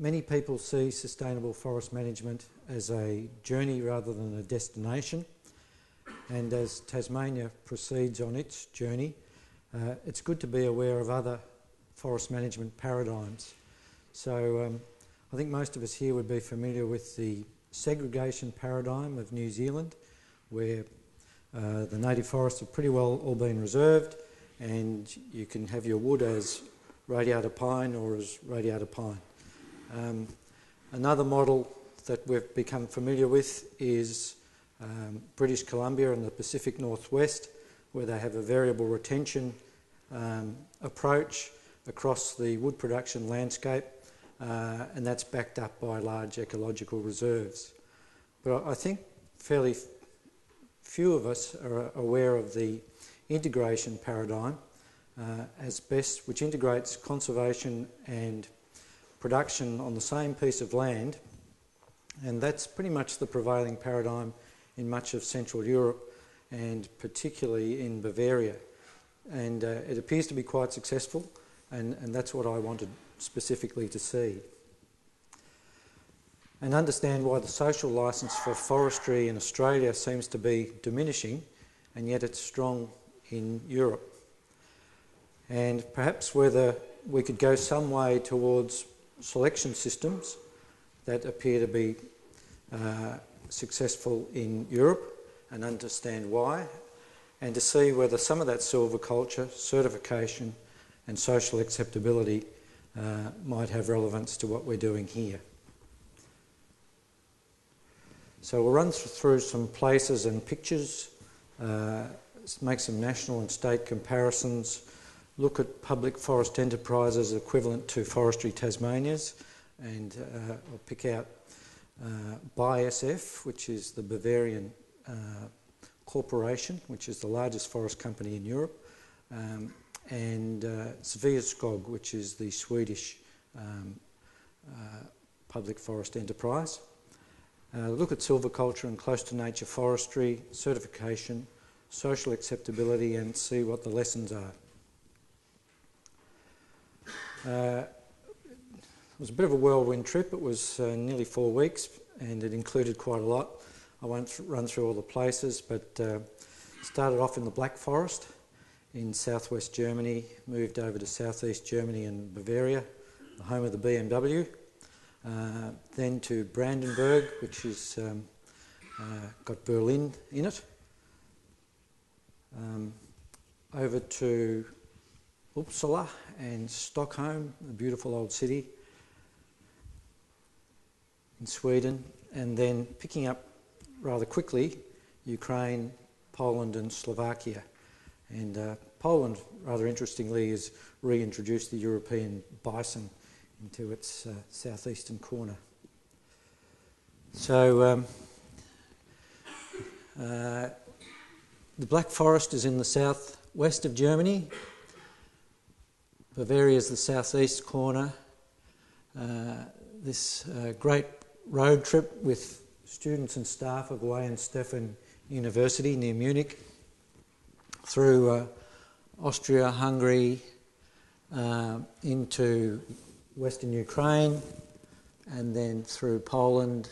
Many people see sustainable forest management as a journey rather than a destination, and as Tasmania proceeds on its journey, it's good to be aware of other forest management paradigms. So I think most of us here would be familiar with the segregation paradigm of New Zealand, where the native forests have pretty well all been reserved, and you can have your wood as radiata pine or as radiata pine. Another model that we've become familiar with is British Columbia and the Pacific Northwest, where they have a variable retention approach across the wood production landscape, and that's backed up by large ecological reserves. But I think fairly few of us are aware of the integration paradigm as best, which integrates conservation and production on the same piece of land, and that's pretty much the prevailing paradigm in much of Central Europe and particularly in Bavaria. And it appears to be quite successful, and that's what I wanted specifically to see. And understand why the social licence for forestry in Australia seems to be diminishing, and yet it's strong in Europe. And perhaps whether we could go some way towards selection systems that appear to be successful in Europe, and understand why, and to see whether some of that silviculture, certification and social acceptability might have relevance to what we're doing here. So we'll run through some places and pictures, make some national and state comparisons, look at public forest enterprises equivalent to Forestry Tasmania's, and I'll pick out BISF, which is the Bavarian corporation, which is the largest forest company in Europe, and Sveaskog, which is the Swedish public forest enterprise. Look at silviculture and close to nature forestry, certification, social acceptability, and see what the lessons are. It was a bit of a whirlwind trip. It was nearly 4 weeks, and it included quite a lot. I won't run through all the places, but started off in the Black Forest in southwest Germany, moved over to southeast Germany and Bavaria, the home of the BMW, then to Brandenburg, which is got Berlin in it, over to Uppsala and Stockholm, a beautiful old city in Sweden, and then picking up rather quickly Ukraine, Poland and Slovakia. And Poland, rather interestingly, has reintroduced the European bison into its southeastern corner. So the Black Forest is in the southwest of Germany. Bavaria is the southeast corner. This great road trip with students and staff of Weihenstephan University near Munich, through Austria, Hungary, into Western Ukraine, and then through Poland,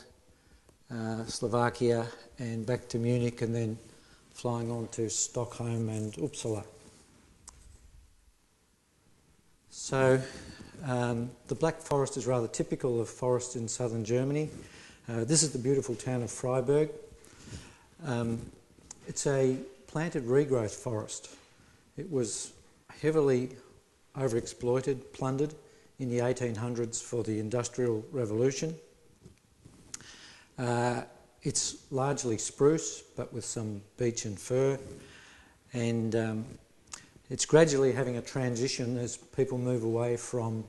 Slovakia, and back to Munich, and then flying on to Stockholm and Uppsala. So the Black Forest is rather typical of forests in southern Germany. This is the beautiful town of Freiburg. It's a planted regrowth forest. It was heavily overexploited, plundered in the 1800s for the Industrial Revolution. It's largely spruce, but with some beech and fir, and it's gradually having a transition as people move away from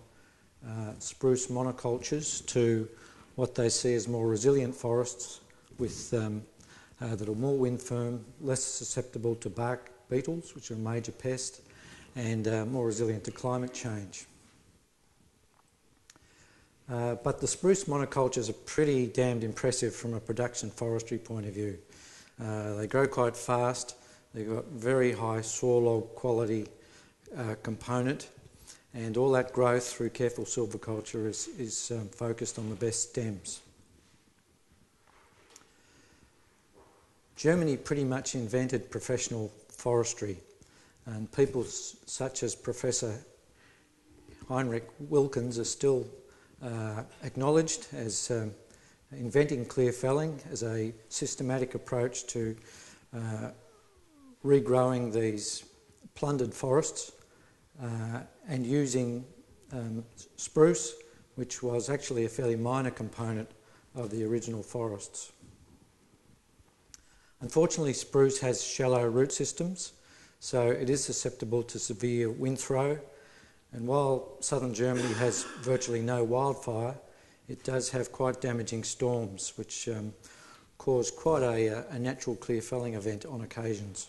spruce monocultures to what they see as more resilient forests with that are more wind firm, less susceptible to bark beetles, which are a major pest, and more resilient to climate change. But the spruce monocultures are pretty damned impressive from a production forestry point of view. They grow quite fast, they've got very high saw log quality component, and all that growth through careful silviculture is focused on the best stems. Germany pretty much invented professional forestry, and people such as Professor Heinrich Wilkins are still acknowledged as inventing clear felling as a systematic approach to regrowing these plundered forests and using spruce, which was actually a fairly minor component of the original forests. Unfortunately, spruce has shallow root systems, so it is susceptible to severe wind throw, and while southern Germany has virtually no wildfire, it does have quite damaging storms which cause quite a natural clear felling event on occasions.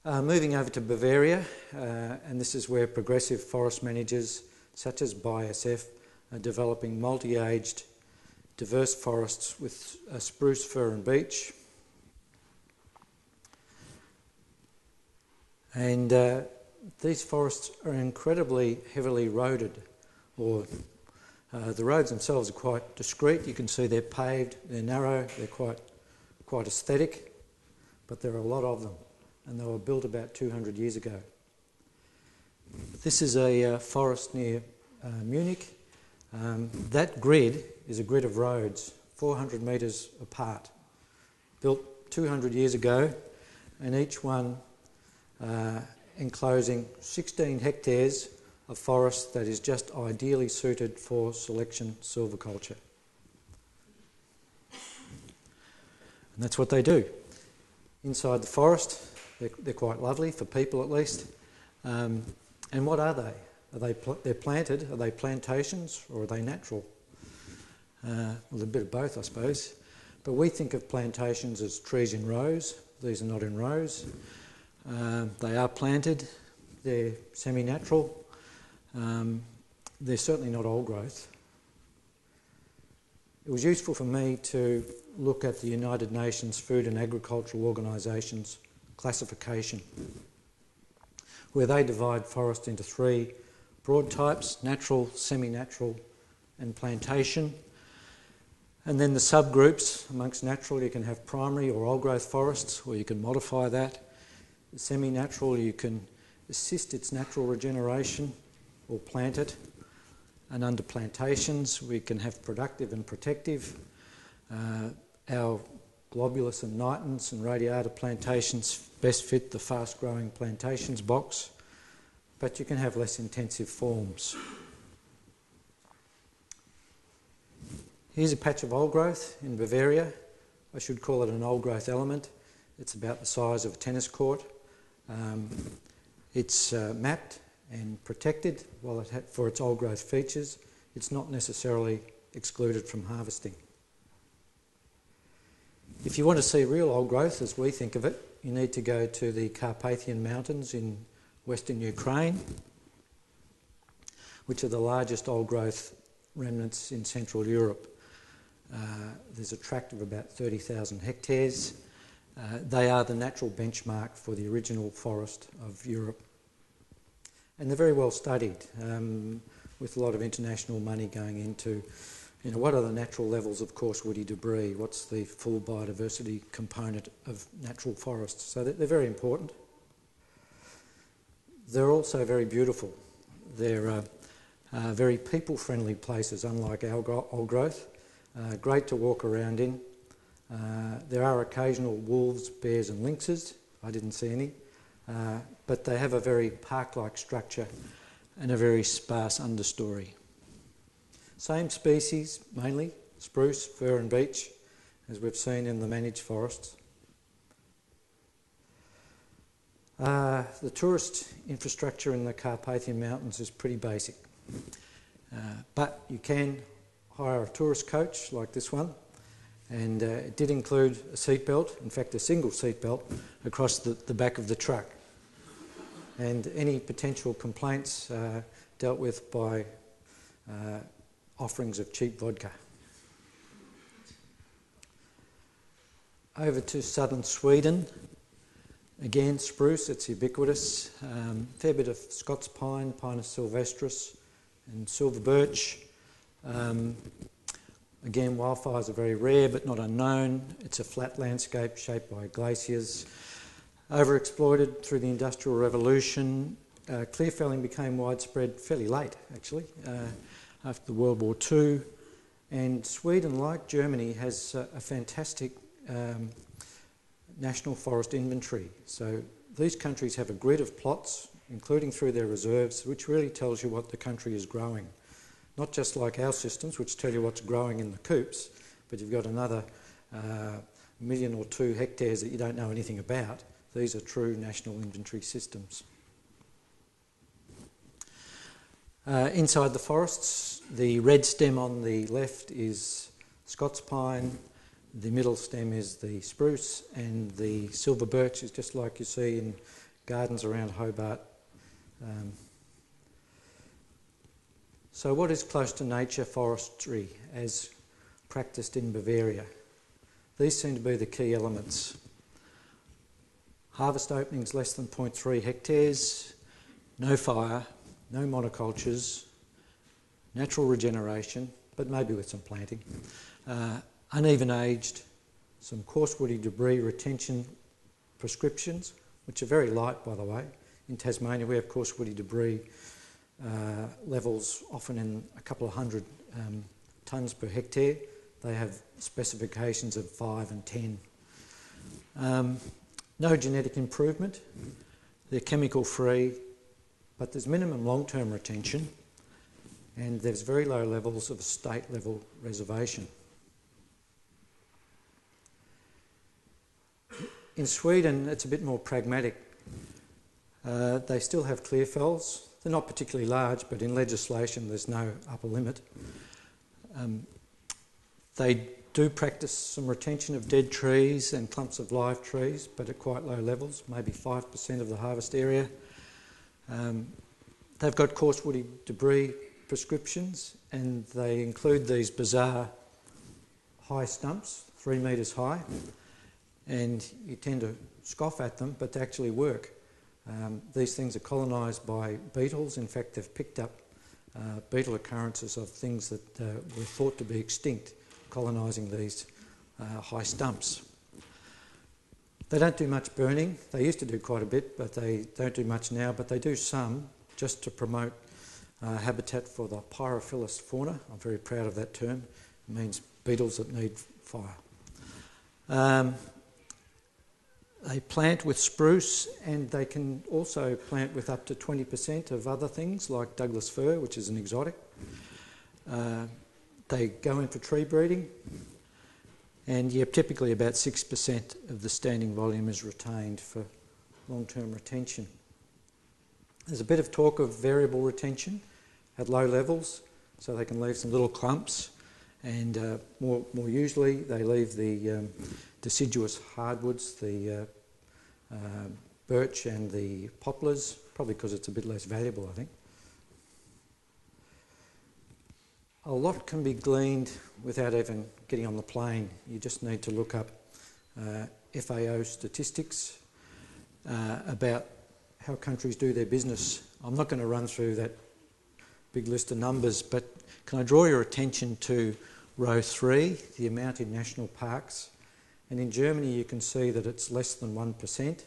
Moving over to Bavaria, and this is where progressive forest managers such as BISF are developing multi-aged diverse forests with spruce, fir and beech. And these forests are incredibly heavily eroded, or the roads themselves are quite discreet. You can see they're paved, they're narrow, they're quite aesthetic, but there are a lot of them, and they were built about 200 years ago. This is a forest near Munich. That grid is a grid of roads, 400 metres apart, built 200 years ago, and each one enclosing 16 hectares of forest that is just ideally suited for selection silviculture. And that's what they do. Inside the forest, they're quite lovely, for people at least. And what are they? They're planted, are they plantations or are they natural? Well, a bit of both, I suppose. But we think of plantations as trees in rows. These are not in rows. They are planted, they're semi-natural. They're certainly not old growth. It was useful for me to look at the United Nations Food and Agricultural Organisation's classification, where they divide forest into three broad types: natural, semi-natural and plantation. And then the subgroups amongst natural, you can have primary or old growth forests, or you can modify that. The semi-natural, you can assist its natural regeneration or plant it. And under plantations, we can have productive and protective. Our globulus and nitens and radiata plantations best fit the fast-growing plantations box, but you can have less intensive forms. Here's a patch of old growth in Bavaria. I should call it an old growth element. It's about the size of a tennis court. It's mapped and protected for its old growth features. It's not necessarily excluded from harvesting. If you want to see real old growth, as we think of it, you need to go to the Carpathian Mountains in western Ukraine, which are the largest old growth remnants in Central Europe. There's a tract of about 30,000 hectares. They are the natural benchmark for the original forest of Europe. And they're very well studied, with a lot of international money going into, what are the natural levels of coarse woody debris? What's the full biodiversity component of natural forests? So they're very important. They're also very beautiful. They're very people-friendly places, unlike our old growth. Great to walk around in. There are occasional wolves, bears and lynxes. I didn't see any. But they have a very park-like structure and a very sparse understory. Same species, mainly, spruce, fir and beech, as we've seen in the managed forests. The tourist infrastructure in the Carpathian Mountains is pretty basic. But you can hire a tourist coach like this one, and it did include a seatbelt, in fact a single seatbelt, across the back of the truck. And any potential complaints dealt with by offerings of cheap vodka. Over to southern Sweden. Again, spruce, it's ubiquitous. Fair bit of Scots pine, Pinus sylvestris, and silver birch. Again, wildfires are very rare but not unknown. It's a flat landscape shaped by glaciers. Overexploited through the Industrial Revolution. Clear felling became widespread fairly late, actually, after World War II. And Sweden, like Germany, has a fantastic national forest inventory. So these countries have a grid of plots, including through their reserves, which really tells you what the country is growing. Not just like our systems, which tell you what's growing in the coops, but you've got another 1 million or 2 hectares that you don't know anything about. These are true national inventory systems. Inside the forests, the red stem on the left is Scots pine, the middle stem is the spruce, and the silver birch is just like you see in gardens around Hobart. So what is close to nature forestry as practiced in Bavaria? These seem to be the key elements. Harvest openings less than 0.3 hectares, no fire, no monocultures, natural regeneration, but maybe with some planting, uneven aged, some coarse woody debris retention prescriptions, which are very light, by the way. In Tasmania we have coarse woody debris levels often in a couple of hundred tonnes per hectare. They have specifications of 5 and 10. No genetic improvement. They're chemical free, but there's minimum long-term retention, and there's very low levels of state level reservation. In Sweden it's a bit more pragmatic. They still have clear fells. They're not particularly large, but in legislation there's no upper limit. They do practice some retention of dead trees and clumps of live trees, but at quite low levels, maybe 5% of the harvest area. They've got coarse woody debris prescriptions, and they include these bizarre high stumps, 3 metres high, and you tend to scoff at them, but they actually work. These things are colonised by beetles. In fact, they've picked up beetle occurrences of things that were thought to be extinct, colonising these high stumps. They don't do much burning. They used to do quite a bit, but they don't do much now, but they do some just to promote habitat for the pyrophilous fauna. I'm very proud of that term. It means beetles that need fire. They plant with spruce, and they can also plant with up to 20% of other things like Douglas fir, which is an exotic. They go in for tree breeding, and typically about 6% of the standing volume is retained for long-term retention. There's a bit of talk of variable retention at low levels, so they can leave some little clumps, and more usually they leave the deciduous hardwoods, the birch and the poplars, probably because it's a bit less valuable, I think. A lot can be gleaned without even getting on the plane. You just need to look up FAO statistics about how countries do their business. I'm not going to run through that big list of numbers, but can I draw your attention to row 3, the amount in national parks? And in Germany you can see that it's less than 1%.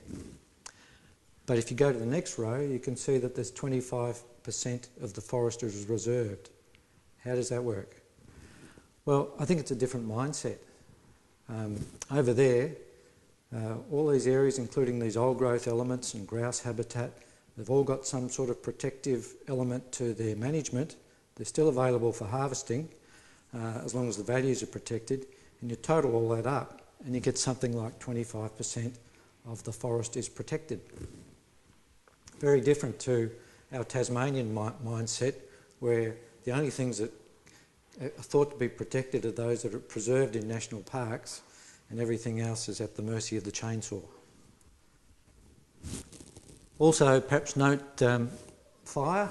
But if you go to the next row, you can see that there's 25% of the forest is reserved. How does that work? Well, I think it's a different mindset. Over there, all these areas, including these old growth elements and grouse habitat, they've all got some sort of protective element to their management. They're still available for harvesting, as long as the values are protected, and you total all that up and you get something like 25% of the forest is protected. Very different to our Tasmanian mindset, where the only things that are thought to be protected are those that are preserved in national parks, and everything else is at the mercy of the chainsaw. Also, perhaps note fire.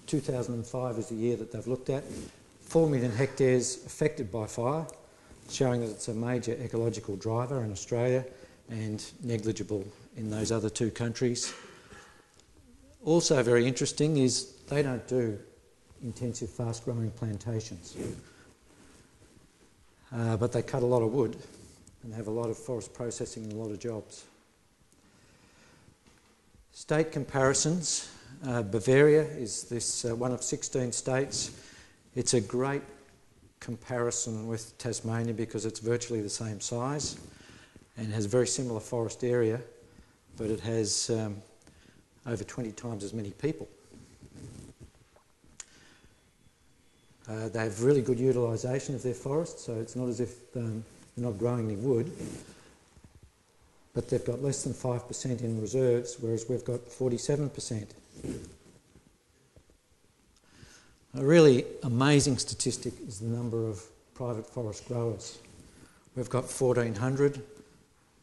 2005 is the year that they've looked at. 4 million hectares affected by fire, showing that it's a major ecological driver in Australia. and negligible in those other two countries. Also very interesting is they don't do intensive fast-growing plantations, but they cut a lot of wood and have a lot of forest processing and a lot of jobs. State comparisons. Bavaria is this one of 16 states. It's a great comparison with Tasmania because it's virtually the same size and has a very similar forest area, but it has over 20 times as many people. They have really good utilisation of their forests, so it's not as if they're not growing any wood, but they've got less than 5% in reserves, whereas we've got 47%. A really amazing statistic is the number of private forest growers. We've got 1,400,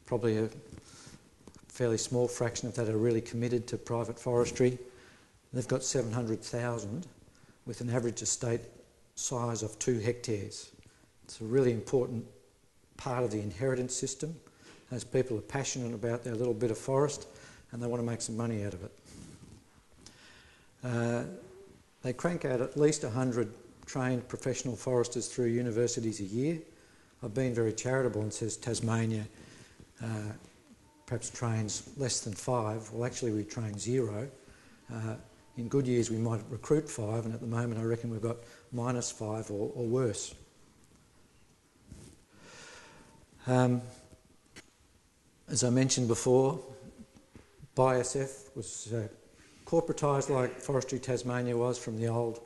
probably a fairly small fraction of that are really committed to private forestry. They've got 700,000 with an average estate size of 2 hectares. It's a really important part of the inheritance system. Those people are passionate about their little bit of forest and they want to make some money out of it. They crank out at least 100 trained professional foresters through universities a year. I've been very charitable and says Tasmania perhaps trains less than 5. Well, actually we train 0. In good years we might recruit 5, and at the moment I reckon we've got -5 or worse. As I mentioned before, BISF was corporatised like Forestry Tasmania was from the old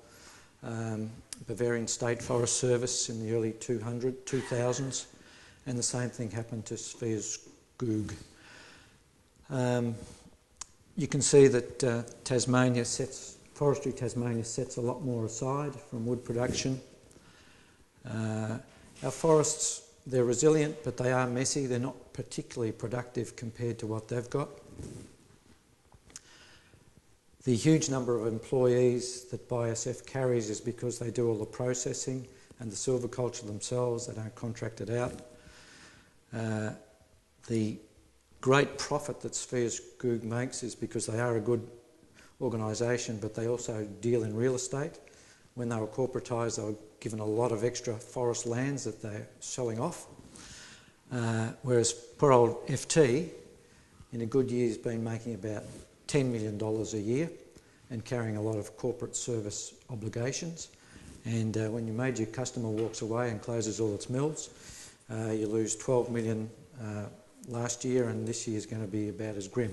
Bavarian State Forest Service in the early 2000s, and the same thing happened to Silviculture. You can see that Forestry Tasmania sets a lot more aside from wood production. Our forests, they're resilient, but they are messy. They're not particularly productive compared to what they've got. The huge number of employees that BISF carries is because they do all the processing and the silviculture themselves. They don't contract it out. The great profit that Silviculture makes is because they are a good organisation, but they also deal in real estate. When they were corporatised, they were given a lot of extra forest lands that they're selling off. Whereas poor old FT, in a good year, has been making about $10 million a year and carrying a lot of corporate service obligations. And when your major customer walks away and closes all its mills, you lose $12 million last year, and this year is going to be about as grim.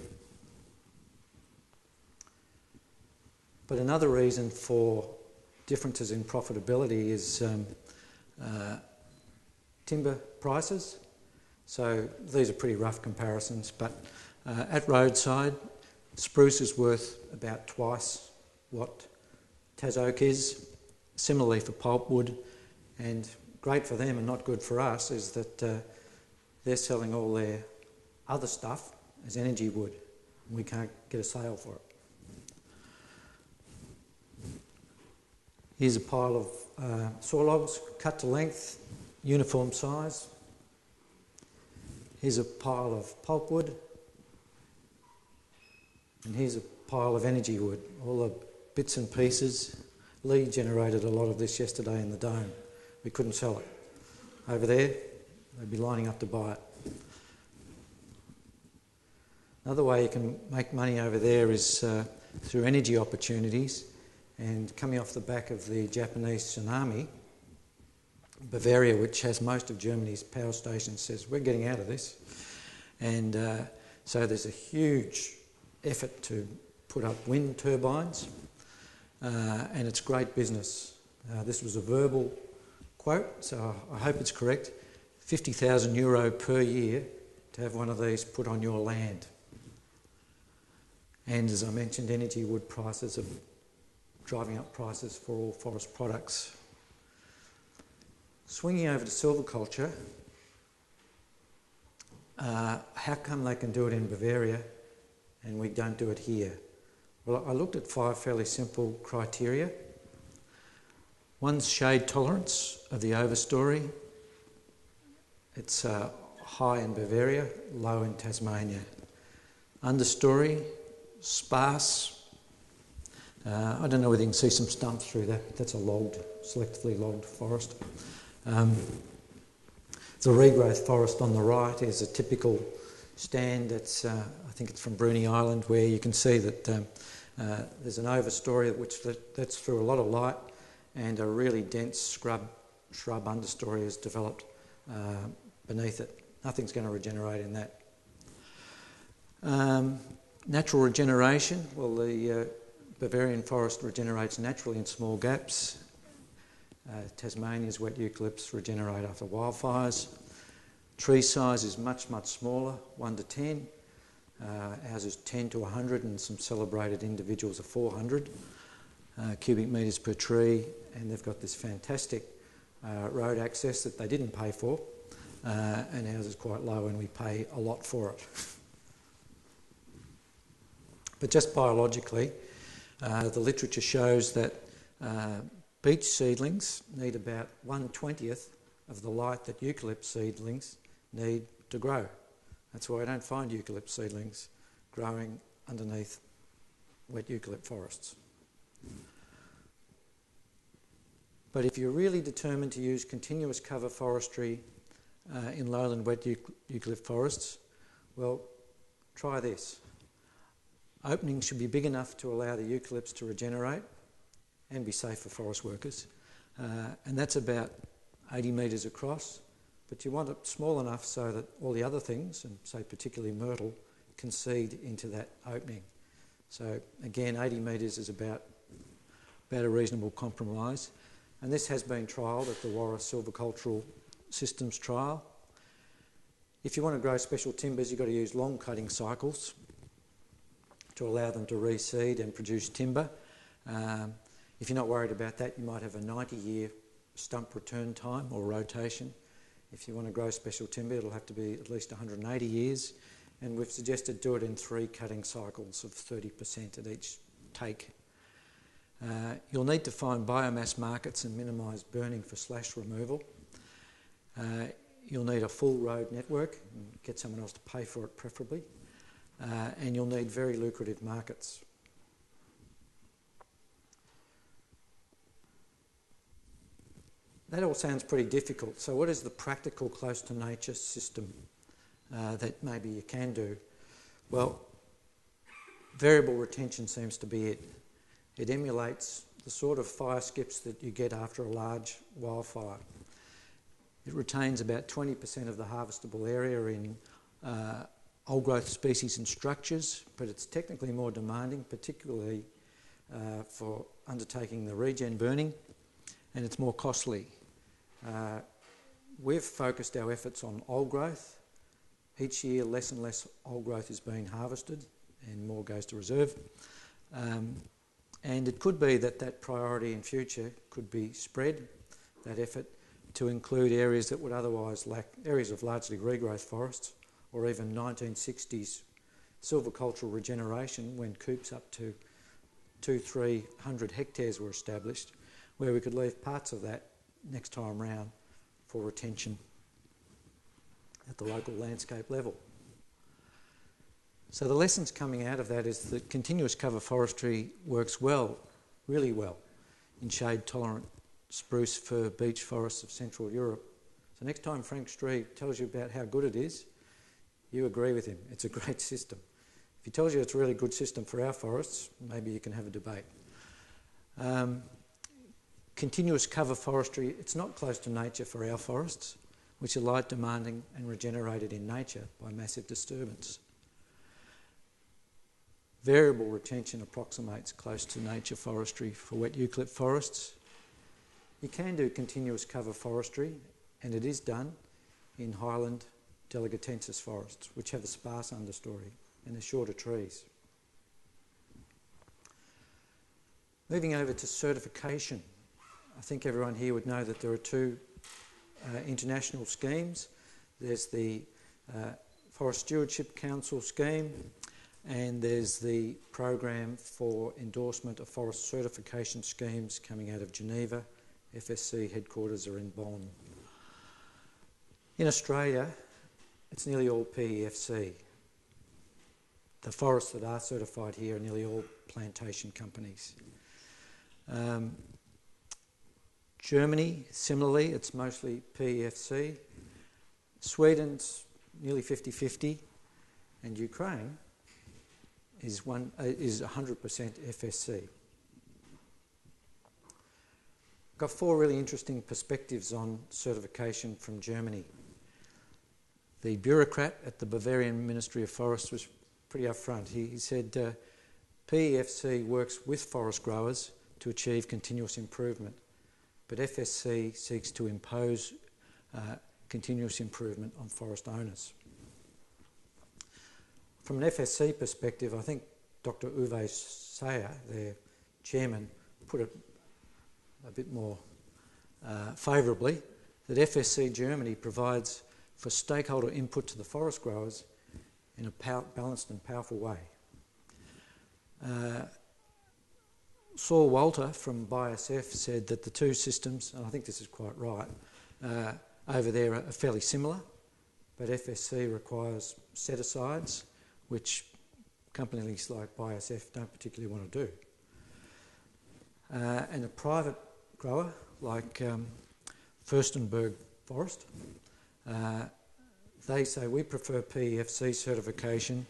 But another reason for differences in profitability is timber prices. So these are pretty rough comparisons, but at roadside, spruce is worth about twice what Tas oak is. Similarly for pulpwood, and great for them and not good for us is that they're selling all their other stuff as energy wood. We can't get a sale for it. Here's a pile of saw logs cut to length, uniform size. Here's a pile of pulpwood. And here's a pile of energy wood, all the bits and pieces. Lee generated a lot of this yesterday in the dome. We couldn't sell it. Over there, they'd be lining up to buy it. Another way you can make money over there is through energy opportunities. And coming off the back of the Japanese tsunami, Bavaria, which has most of Germany's power stations, says we're getting out of this. And so there's a huge effort to put up wind turbines, and it's great business. This was a verbal quote, so I hope it's correct. €50,000 per year to have one of these put on your land. And as I mentioned, energy wood prices are driving up prices for all forest products. Swinging over to silviculture, how come they can do it in Bavaria and we don't do it here? Well, I looked at 5 fairly simple criteria. One's shade tolerance of the overstory. It's high in Bavaria, low in Tasmania. Understory, sparse. I don't know whether you can see some stumps through that. That's a logged, selectively logged forest. The regrowth forest on the right is a typical stand. That's, I think it's from Bruny Island, where you can see that there's an overstory that's through a lot of light, and a really dense shrub understory has developed beneath it. Nothing's going to regenerate in that. Natural regeneration, well, the Bavarian forest regenerates naturally in small gaps. Tasmania's wet eucalypts regenerate after wildfires. Tree size is much, much smaller, 1 to 10. Ours is 10 to 100, and some celebrated individuals are 400 cubic metres per tree, and they've got this fantastic road access that they didn't pay for, and ours is quite low and we pay a lot for it. But just biologically, the literature shows that beech seedlings need about 1/20th of the light that eucalypt seedlings need to grow. That's why I don't find eucalypt seedlings growing underneath wet eucalypt forests. But if you're really determined to use continuous cover forestry in lowland wet eucalypt forests, well, try this. Openings should be big enough to allow the eucalypts to regenerate and be safe for forest workers. And that's about 80 metres across, but you want it small enough so that all the other things, and say particularly myrtle, can seed into that opening. So again, 80 metres is about a reasonable compromise. And this has been trialled at the Warra Silvicultural Systems trial. If you want to grow special timbers, you've got to use long cutting cycles to allow them to reseed and produce timber. If you're not worried about that, you might have a 90-year stump return time or rotation. If you want to grow special timber, it'll have to be at least 180 years. And we've suggested do it in 3 cutting cycles of 30% at each take. You'll need to find biomass markets and minimise burning for slash removal. You'll need a full road network, and get someone else to pay for it preferably. And you'll need very lucrative markets. That all sounds pretty difficult. So what is the practical close to nature system that maybe you can do? Well, variable retention seems to be it. It emulates the sort of fire skips that you get after a large wildfire. It retains about 20% of the harvestable area in old growth species and structures, but it's technically more demanding, particularly for undertaking the regen burning, and it's more costly. We've focused our efforts on old growth. Each year less and less old growth is being harvested and more goes to reserve. And it could be that priority in future could be spread, that effort, to include areas that would otherwise lack, areas of largely regrowth forests, or even 1960s silvicultural regeneration when coops up to 200-300 hectares were established, where we could leave parts of that next time round for retention at the local landscape level. So the lessons coming out of that is that continuous cover forestry works well, really well, in shade-tolerant spruce, fir, beech forests of Central Europe. So next time Frank Strebe tells you about how good it is, you agree with him. It's a great system. If he tells you it's a really good system for our forests, maybe you can have a debate. Continuous cover forestry, it's not close to nature for our forests, which are light demanding and regenerated in nature by massive disturbance. Variable retention approximates close to nature forestry for wet eucalypt forests. You can do continuous cover forestry, and it is done in highland delegatensis forests, which have a sparse understory and are shorter trees. Moving over to certification, I think everyone here would know that there are 2 international schemes. There's the Forest Stewardship Council scheme, and there's the program for endorsement of forest certification schemes coming out of Geneva. FSC headquarters are in Bonn. In Australia, it's nearly all PEFC. The forests that are certified here are nearly all plantation companies. Germany, similarly, it's mostly PEFC. Sweden's nearly 50-50, and Ukraine is 100% FSC. Got four really interesting perspectives on certification from Germany. The bureaucrat at the Bavarian Ministry of Forests was pretty upfront. He said PEFC works with forest growers to achieve continuous improvement, but FSC seeks to impose continuous improvement on forest owners. From an FSC perspective, I think Dr. Uwe Sayer, their chairman, put it a bit more favourably, that FSC Germany provides for stakeholder input to the forest growers in a balanced and powerful way. Saul Walter from BISF said that the two systems, and I think this is quite right, over there are fairly similar, but FSC requires set-asides, which companies like BISF don't particularly want to do. And a private grower like Furstenberg Forest, they say we prefer PEFC certification.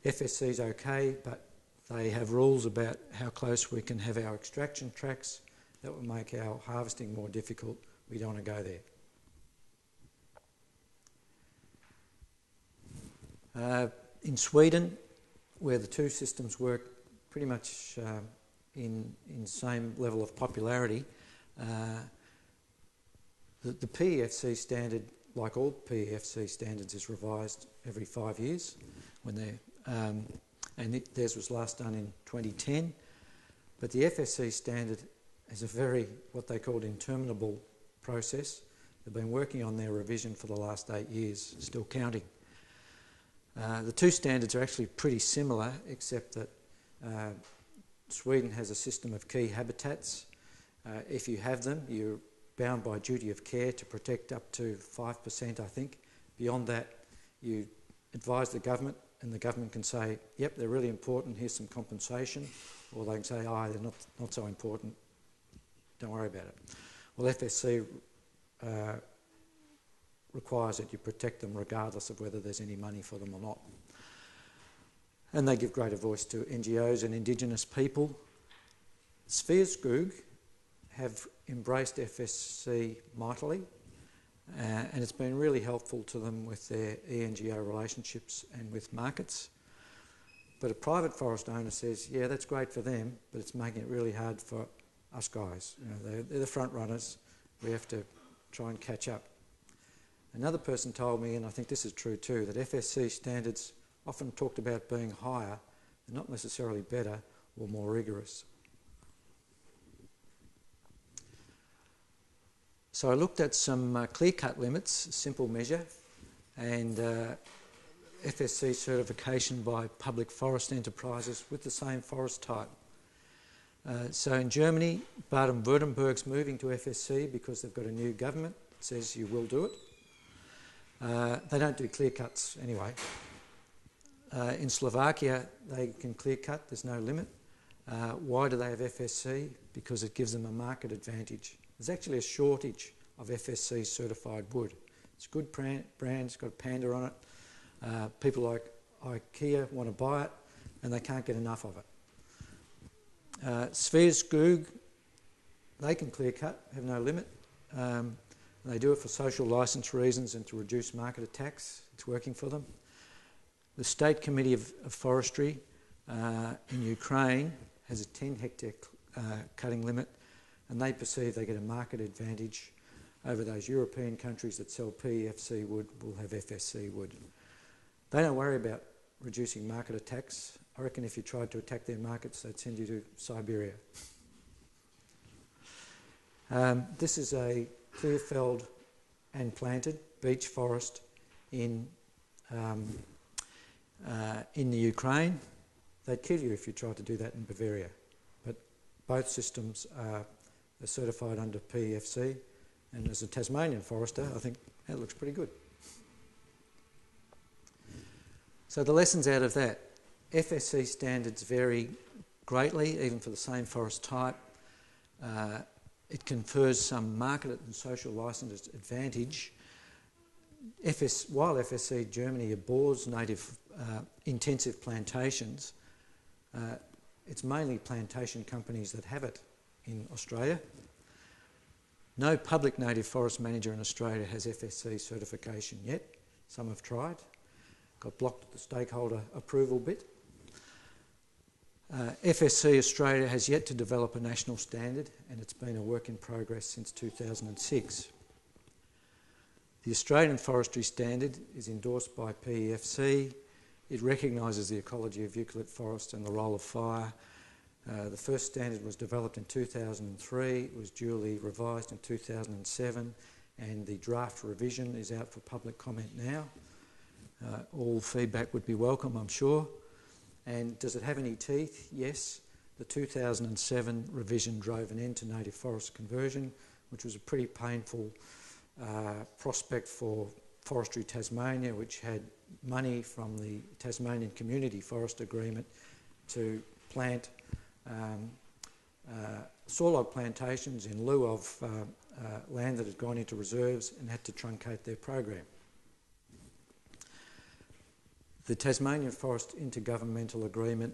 FSC is okay, but they have rules about how close we can have our extraction tracks. That will make our harvesting more difficult. We don't want to go there. In Sweden, where the two systems work pretty much in same level of popularity, the PEFC standard, like all PEFC standards, is revised every 5 years when they're and theirs was last done in 2010. But the FSC standard is a very, what they called, interminable process. They've been working on their revision for the last 8 years, still counting. The two standards are actually pretty similar, except that Sweden has a system of key habitats. If you have them, you're bound by duty of care to protect up to 5%, I think. Beyond that, you advise the government, and the government can say, yep, they're really important, here's some compensation, or they can say, oh, they're not so important, don't worry about it. Well, FSC requires that you protect them regardless of whether there's any money for them or not. And they give greater voice to NGOs and Indigenous people. Sveaskog have embraced FSC mightily, and it's been really helpful to them with their ENGO relationships and with markets. But a private forest owner says, yeah, that's great for them, but it's making it really hard for us guys. You know, they're the front runners. We have to try and catch up. Another person told me, and I think this is true too, that FSC standards often talked about being higher and not necessarily better or more rigorous. So I looked at some clear-cut limits, a simple measure, and FSC certification by public forest enterprises with the same forest type. So in Germany, Baden-Württemberg's moving to FSC because they've got a new government that says you will do it. They don't do clear cuts anyway. In Slovakia, they can clear cut, there's no limit. Why do they have FSC? Because it gives them a market advantage. There's actually a shortage of FSC certified wood. It's a good brand, it's got a panda on it. People like IKEA want to buy it and they can't get enough of it. Sveaskog, they can clear cut, have no limit. They do it for social licence reasons and to reduce market attacks. It's working for them. The State Committee of Forestry in Ukraine has a 10 hectare cutting limit, and they perceive they get a market advantage over those European countries that sell PEFC wood will have FSC wood. They don't worry about reducing market attacks. I reckon if you tried to attack their markets, they'd send you to Siberia. This is a clear-felled and planted beech forest in the Ukraine. They'd kill you if you tried to do that in Bavaria. But both systems are certified under PEFC, and as a Tasmanian forester, I think that looks pretty good. So the lessons out of that: FSC standards vary greatly, even for the same forest type. It confers some market and social licence advantage. While FSC Germany abhors native intensive plantations, it's mainly plantation companies that have it in Australia. No public native forest manager in Australia has FSC certification yet. Some have tried, got blocked at the stakeholder approval bit. FSC Australia has yet to develop a national standard, and it's been a work in progress since 2006. The Australian Forestry Standard is endorsed by PEFC. It recognises the ecology of eucalypt forest and the role of fire. The first standard was developed in 2003. It was duly revised in 2007, and the draft revision is out for public comment now. All feedback would be welcome, I'm sure. And does it have any teeth? Yes. The 2007 revision drove an end to native forest conversion, which was a pretty painful prospect for Forestry Tasmania, which had money from the Tasmanian Community Forest Agreement to plant sawlog plantations in lieu of land that had gone into reserves and had to truncate their program. The Tasmanian Forest Intergovernmental Agreement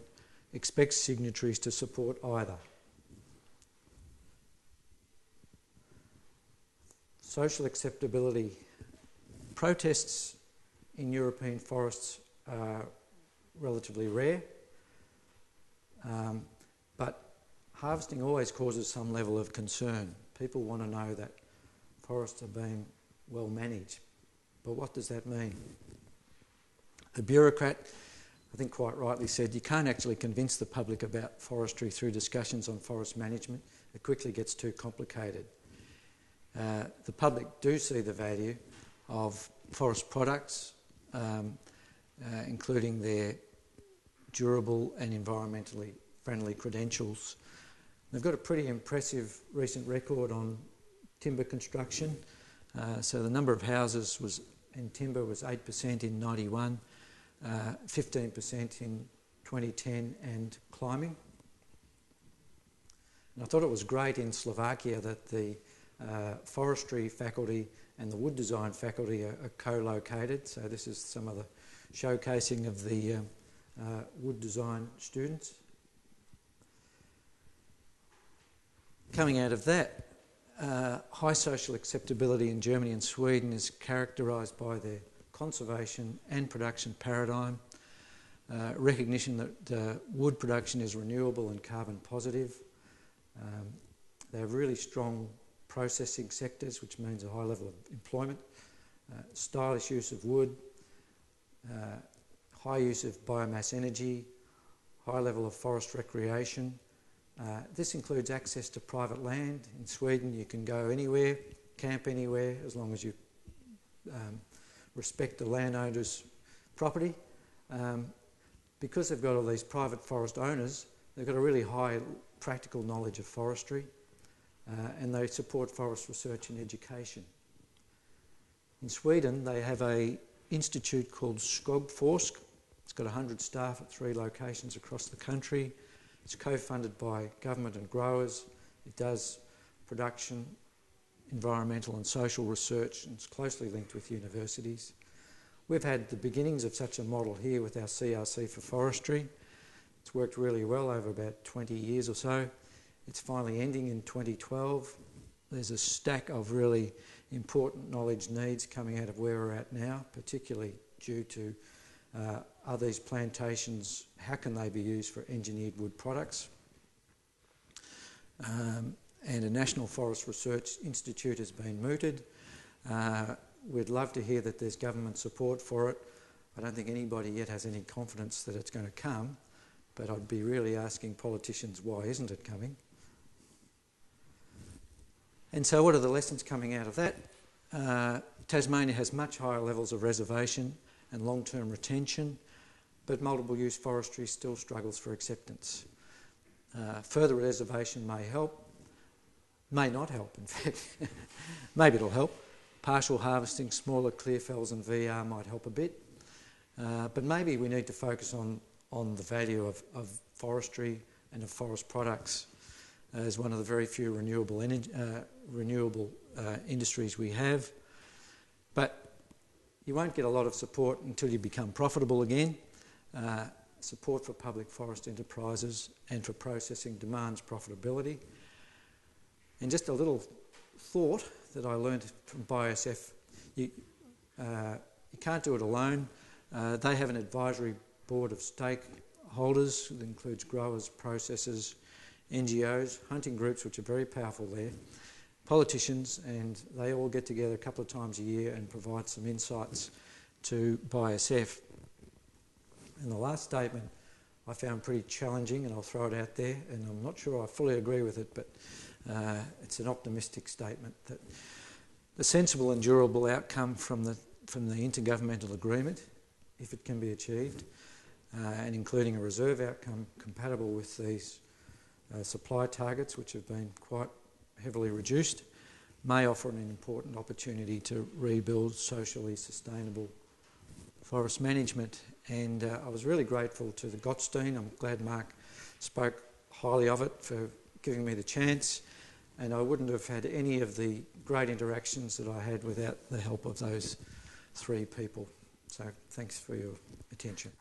expects signatories to support either. Social acceptability. Protests in European forests are relatively rare, but harvesting always causes some level of concern. People want to know that forests are being well managed. But what does that mean? A bureaucrat, I think quite rightly said, you can't actually convince the public about forestry through discussions on forest management. It quickly gets too complicated. The public do see the value of forest products, including their durable and environmentally friendly credentials. They've got a pretty impressive recent record on timber construction. So the number of houses in timber was 8% in 91, 15% in 2010, and climbing. And I thought it was great in Slovakia that the forestry faculty and the wood design faculty are co-located. So this is some of the showcasing of the wood design students. Coming out of that, high social acceptability in Germany and Sweden is characterised by their conservation and production paradigm, recognition that wood production is renewable and carbon positive. They have really strong processing sectors, which means a high level of employment, stylish use of wood, high use of biomass energy, high level of forest recreation. This includes access to private land. In Sweden, you can go anywhere, camp anywhere, as long as you respect the landowner's property. Because they've got all these private forest owners, they've got a really high practical knowledge of forestry, and they support forest research and education. In Sweden, they have an institute called Skogforsk. It's got 100 staff at 3 locations across the country. It's co-funded by government and growers. It does production, environmental and social research, and it's closely linked with universities. We've had the beginnings of such a model here with our CRC for forestry. It's worked really well over about 20 years or so. It's finally ending in 2012. There's a stack of really important knowledge needs coming out of where we're at now, particularly due to are these plantations, how can they be used for engineered wood products? And a National Forest Research Institute has been mooted. We'd love to hear that there's government support for it. I don't think anybody yet has any confidence that it's going to come, but I'd be really asking politicians, why isn't it coming? And so what are the lessons coming out of that? Tasmania has much higher levels of reservation and long-term retention, but multiple use forestry still struggles for acceptance. Further reservation may help, may not help in fact. Maybe it'll help. Partial harvesting, smaller clear fells and VR might help a bit. but maybe we need to focus on the value of forestry and of forest products as one of the very few renewable industries we have. But you won't get a lot of support until you become profitable again. Support for public forest enterprises and for processing demands profitability. And just a little thought that I learned from BioSF, you can't do it alone. They have an advisory board of stakeholders that includes growers, processors, NGOs, hunting groups, which are very powerful there, politicians, and they all get together a couple of times a year and provide some insights to BioSF. And the last statement I found pretty challenging, and I'll throw it out there, and I'm not sure I fully agree with it, but it's an optimistic statement that the sensible and durable outcome from the intergovernmental agreement, if it can be achieved, and including a reserve outcome compatible with these supply targets, which have been quite heavily reduced, may offer an important opportunity to rebuild socially sustainable forest management. And I was really grateful to the Gottstein. I'm glad Mark spoke highly of it for giving me the chance, and I wouldn't have had any of the great interactions that I had without the help of those three people. So thanks for your attention.